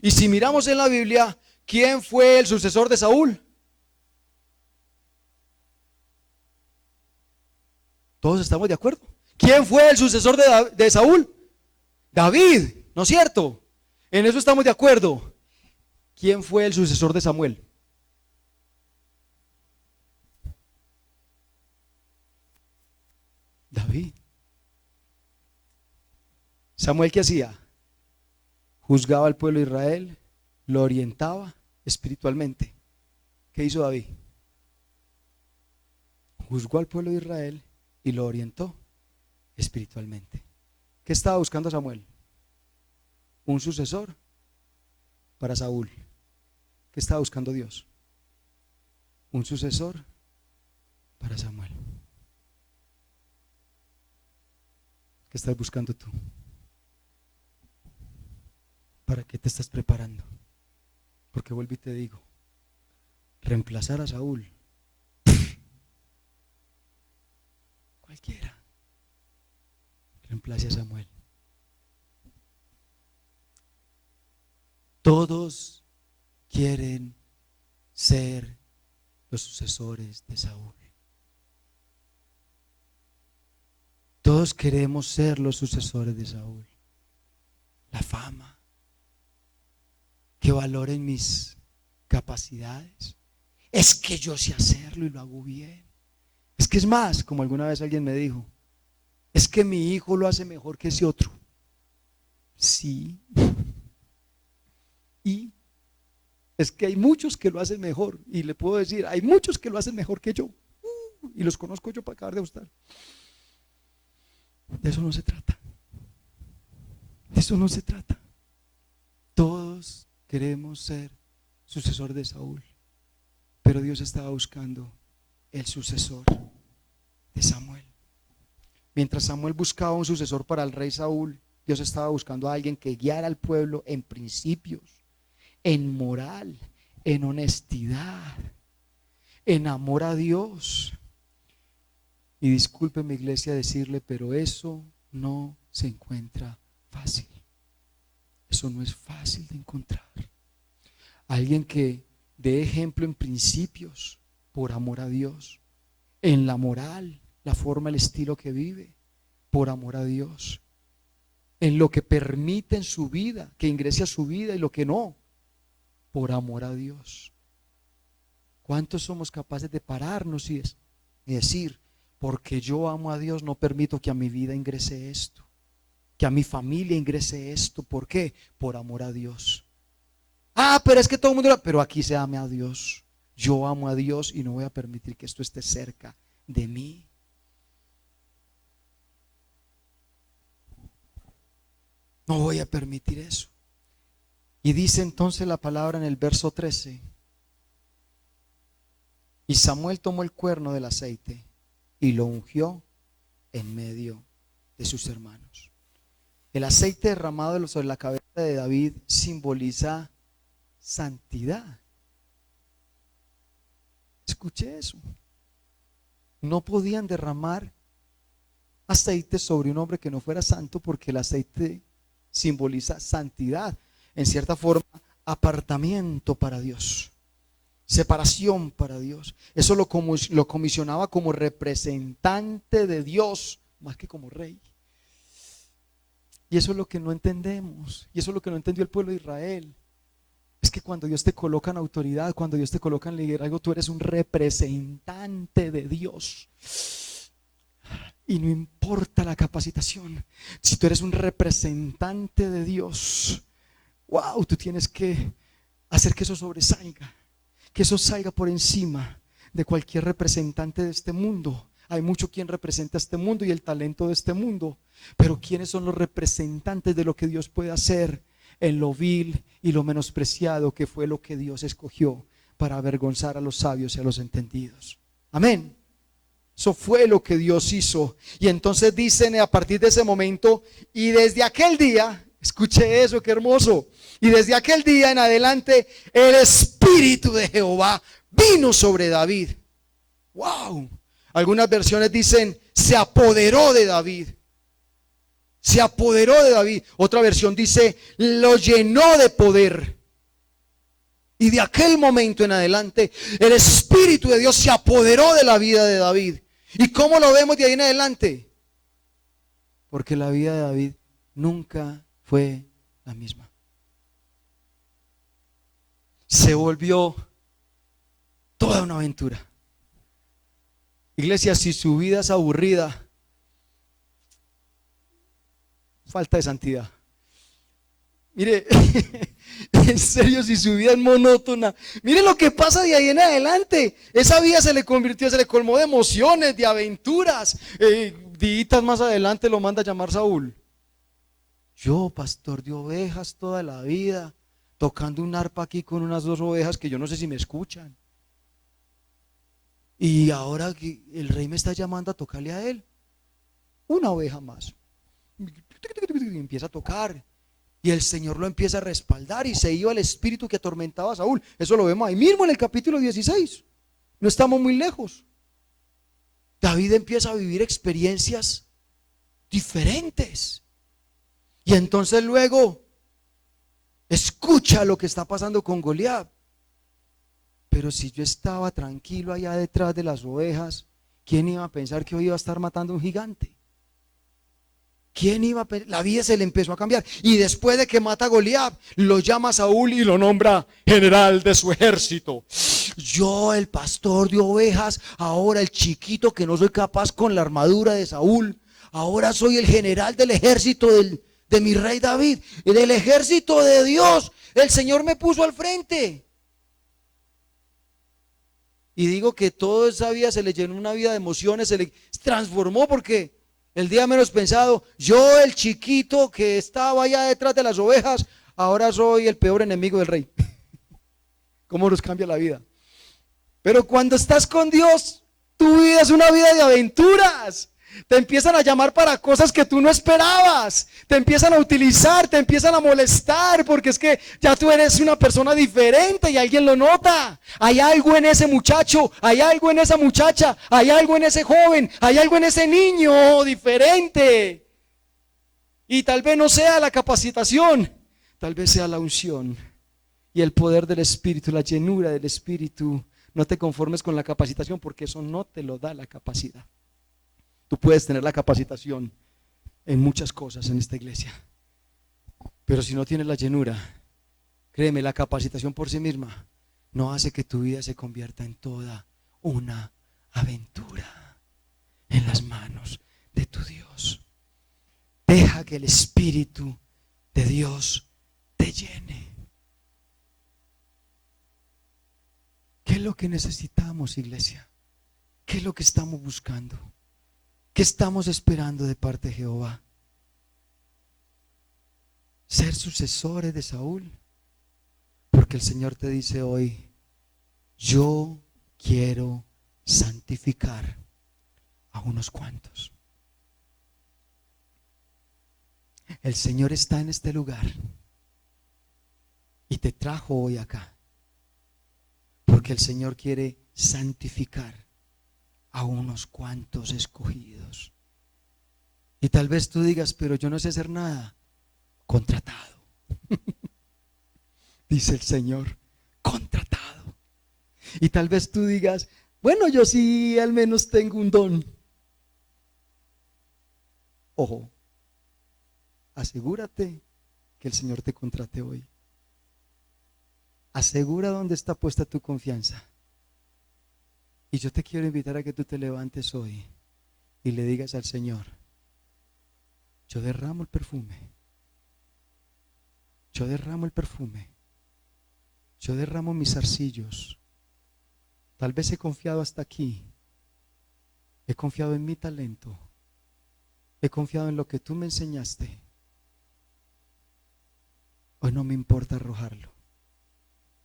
Y si miramos en la Biblia, ¿quién fue el sucesor de Saúl? Todos estamos de acuerdo. ¿Quién fue el sucesor de Saúl? David, ¿no es cierto? En eso estamos de acuerdo. ¿Quién fue el sucesor de Samuel? David. Samuel, ¿qué hacía? Juzgaba al pueblo de Israel, lo orientaba espiritualmente. ¿Qué hizo David? Juzgó al pueblo de Israel y lo orientó espiritualmente. ¿Qué estaba buscando Samuel? Un sucesor para Saúl. ¿Qué estaba buscando Dios? Un sucesor para Samuel. ¿Qué estás buscando tú? ¿Para qué te estás preparando? Porque vuelvo y te digo, reemplazar a Saúl, cualquiera reemplace a Samuel. Todos quieren ser los sucesores de Saúl. Todos queremos ser los sucesores de Saúl. La fama, que valoren mis capacidades. Es que yo sé hacerlo y lo hago bien. Es que es más, como alguna vez alguien me dijo, es que mi hijo lo hace mejor que ese otro. Sí. Y es que hay muchos que lo hacen mejor. Y le puedo decir, hay muchos que lo hacen mejor que yo. Y los conozco yo para acabar de gustar. De eso no se trata. De eso no se trata. Todos queremos ser sucesor de Saúl. Pero Dios estaba buscando el sucesor de Samuel. Mientras Samuel buscaba un sucesor para el rey Saúl, Dios estaba buscando a alguien que guiara al pueblo en principios, en moral, en honestidad, en amor a Dios. Y discúlpeme, iglesia, decirle, pero eso no se encuentra fácil. Eso no es fácil de encontrar. Alguien que dé ejemplo en principios por amor a Dios, en la moral, la forma, el estilo que vive, por amor a Dios, en lo que permite en su vida, que ingrese a su vida y lo que no, por amor a Dios. ¿Cuántos somos capaces de pararnos y decir, porque yo amo a Dios, no permito que a mi vida ingrese esto, que a mi familia ingrese esto? ¿Por qué? Por amor a Dios. Ah, pero es que todo el mundo, pero aquí se ame a Dios. Yo amo a Dios y no voy a permitir que esto esté cerca de mí. No voy a permitir eso. Y dice entonces la palabra en el verso 13. Y Samuel tomó el cuerno del aceite y lo ungió en medio de sus hermanos. El aceite derramado sobre la cabeza de David simboliza santidad. Escuché eso. No podían derramar aceite sobre un hombre que no fuera santo, porque el aceite simboliza santidad, en cierta forma apartamiento para Dios, separación para Dios. Eso lo comisionaba como representante de Dios más que como rey. Y eso es lo que no entendemos, y eso es lo que no entendió el pueblo de Israel. Es que cuando Dios te coloca en autoridad, cuando Dios te coloca en liderazgo, tú eres un representante de Dios. Y no importa la capacitación, si tú eres un representante de Dios, wow, tú tienes que hacer que eso sobresalga. que eso salga por encima de cualquier representante de este mundo. Hay mucho quien representa este mundo y el talento de este mundo, pero ¿quiénes son los representantes de lo que Dios puede hacer en lo vil y lo menospreciado que fue lo que Dios escogió para avergonzar a los sabios y a los entendidos? Amén. Eso fue lo que Dios hizo. Y entonces dicen a partir de ese momento, y desde aquel día, escuche eso, qué hermoso, y desde aquel día en adelante el Espíritu de Jehová vino sobre David. Wow. Algunas versiones dicen se apoderó de David. Se apoderó de David. Otra versión dice lo llenó de poder. Y de aquel momento en adelante el Espíritu de Dios se apoderó de la vida de David. ¿Y cómo lo vemos de ahí en adelante? Porque la vida de David nunca fue la misma. Se volvió toda una aventura. Iglesia, si su vida es aburrida, falta de santidad. Mire, en serio, si su vida es monótona, mire lo que pasa de ahí en adelante. Esa vida se le convirtió, se le colmó de emociones, de aventuras. Días más adelante lo manda a llamar Saúl. Yo, pastor de ovejas toda la vida, tocando un arpa aquí con unas 2 ovejas que yo no sé si me escuchan. Y ahora que el rey me está llamando a tocarle a él, una oveja más. Y empieza a tocar. Y el Señor lo empieza a respaldar y se iba el espíritu que atormentaba a Saúl. Eso lo vemos ahí mismo en el capítulo 16. No estamos muy lejos. David empieza a vivir experiencias diferentes. Y entonces luego escucha lo que está pasando con Goliat. Pero si yo estaba tranquilo allá detrás de las ovejas, ¿quién iba a pensar que hoy iba a estar matando a un gigante? ¿Quién iba a pensar? La vida se le empezó a cambiar. Y después de que mata a Goliat, lo llama a Saúl y lo nombra general de su ejército. Yo, el pastor de ovejas, ahora el chiquito que no soy capaz con la armadura de Saúl, ahora soy el general del ejército de mi rey David, y del ejército de Dios. El Señor me puso al frente. Y digo que toda esa vida se le llenó una vida de emociones, se le transformó porque el día menos pensado, yo el chiquito que estaba allá detrás de las ovejas, ahora soy el peor enemigo del rey. ¿Cómo nos cambia la vida? Pero cuando estás con Dios, tu vida es una vida de aventuras. Te empiezan a llamar para cosas que tú no esperabas. Te empiezan a utilizar, te empiezan a molestar, porque es que ya tú eres una persona diferente y alguien lo nota. Hay algo en ese muchacho, hay algo en esa muchacha, hay algo en ese joven, hay algo en ese niño diferente. Y tal vez no sea la capacitación, tal vez sea la unción y el poder del Espíritu, la llenura del Espíritu. No te conformes con la capacitación, porque eso no te lo da la capacidad. Tú puedes tener la capacitación en muchas cosas en esta iglesia, pero si no tienes la llenura, créeme, la capacitación por sí misma no hace que tu vida se convierta en toda una aventura en las manos de tu Dios. Deja que el Espíritu de Dios te llene. ¿Qué es lo que necesitamos, iglesia? ¿Qué es lo que estamos buscando? ¿Qué estamos esperando de parte de Jehová? Ser sucesores de Saúl. Porque el Señor te dice hoy, yo quiero santificar a unos cuantos. El Señor está en este lugar y te trajo hoy acá, porque el Señor quiere santificar a unos cuantos escogidos. Y tal vez tú digas, pero yo no sé hacer nada. Contratado. Dice el Señor, contratado. Y tal vez tú digas, bueno, yo sí al menos tengo un don. Ojo, asegúrate que el Señor te contrate hoy. Asegura dónde está puesta tu confianza. Y yo te quiero invitar a que tú te levantes hoy y le digas al Señor, yo derramo el perfume, yo derramo el perfume, yo derramo mis zarcillos Tal vez he confiado hasta aquí. He confiado en mi talento. He confiado en lo que tú me enseñaste. Hoy no me importa arrojarlo.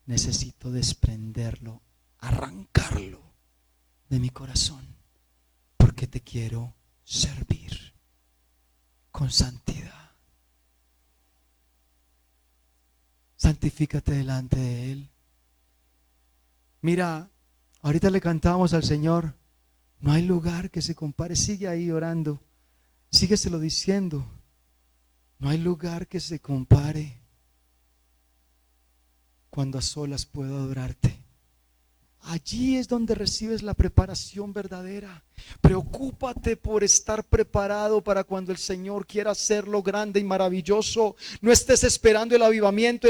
Necesito desprenderlo, arrancarlo de mi corazón, porque te quiero servir con santidad. Santifícate delante de Él. Mira, ahorita le cantamos al Señor, no hay lugar que se compare. Sigue ahí orando, sígueselo diciendo. No hay lugar que se compare cuando a solas puedo adorarte. Allí es donde recibes la preparación verdadera. Preocúpate por estar preparado para cuando el Señor quiera hacerlo grande y maravilloso. No estés esperando el avivamiento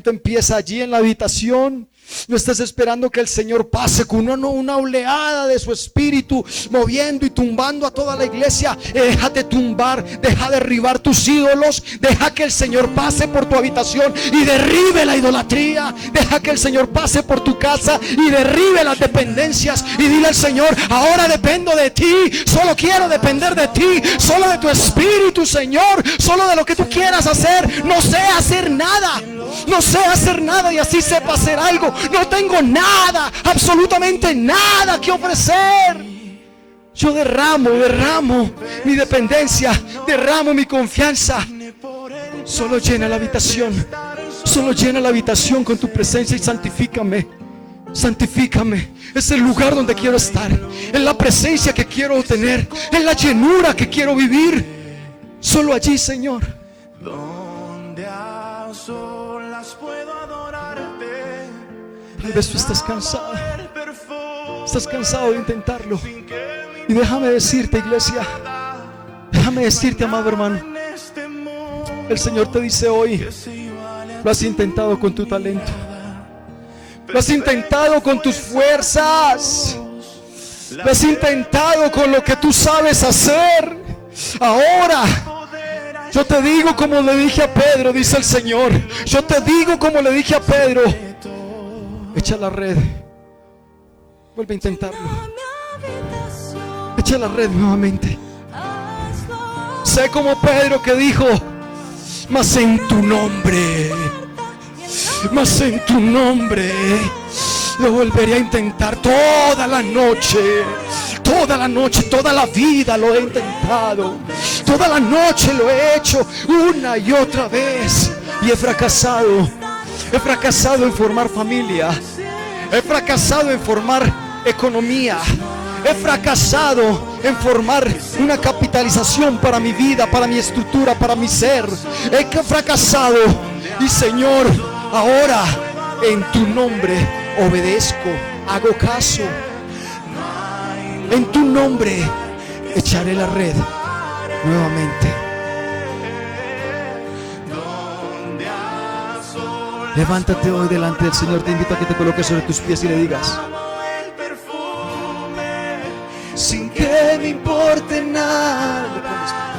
empieza allí en la habitación. No estés esperando que el Señor pase con una oleada de su espíritu, moviendo y tumbando a toda la iglesia. Déjate tumbar, deja derribar tus ídolos, deja que el Señor pase por tu habitación y derribe la idolatría. Deja que el Señor pase por tu casa y derribe las dependencias, y dile al Señor: ahora dependo de ti, solo quiero depender de ti, solo de tu espíritu, Señor, solo de lo que tú quieras hacer. No sé hacer nada, no sé hacer nada, y así sepa hacer algo, no tengo nada, absolutamente nada que ofrecer. Yo derramo mi dependencia, derramo mi confianza. Solo llena la habitación, solo llena la habitación con tu presencia y santifícame. Santifícame. Es el lugar donde quiero estar, es la presencia que quiero tener, es la llenura que quiero vivir. Solo allí, Señor. Donde a solas puedo adorarte. Tal vez tú estás cansado, estás cansado de intentarlo. Y déjame decirte, iglesia, déjame decirte, amado hermano, el Señor te dice hoy: lo has intentado con tu talento, lo has intentado con tus fuerzas, lo has intentado con lo que tú sabes hacer. Ahora yo te digo como le dije a Pedro, dice el Señor, yo te digo como le dije a Pedro: echa la red, vuelve a intentarlo, echa la red nuevamente. Sé como Pedro que dijo: mas en tu nombre, mas en tu nombre lo volveré a intentar. Toda la noche, toda la vida lo he intentado, toda la noche lo he hecho una y otra vez, y he fracasado en formar familia, he fracasado en formar economía, he fracasado en formar una capitalización para mi vida, para mi estructura, para mi ser. He fracasado, y Señor, ahora en tu nombre obedezco, hago caso. En tu nombre echaré la red nuevamente. Levántate hoy delante del Señor. Te invito a que te coloques sobre tus pies y le digas: sin que me importe nada,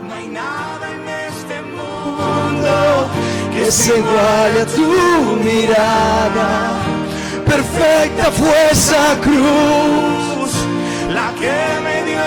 No hay nada en este mundo que se iguale a tu mirada. Perfecta fue esa cruz, la que me dio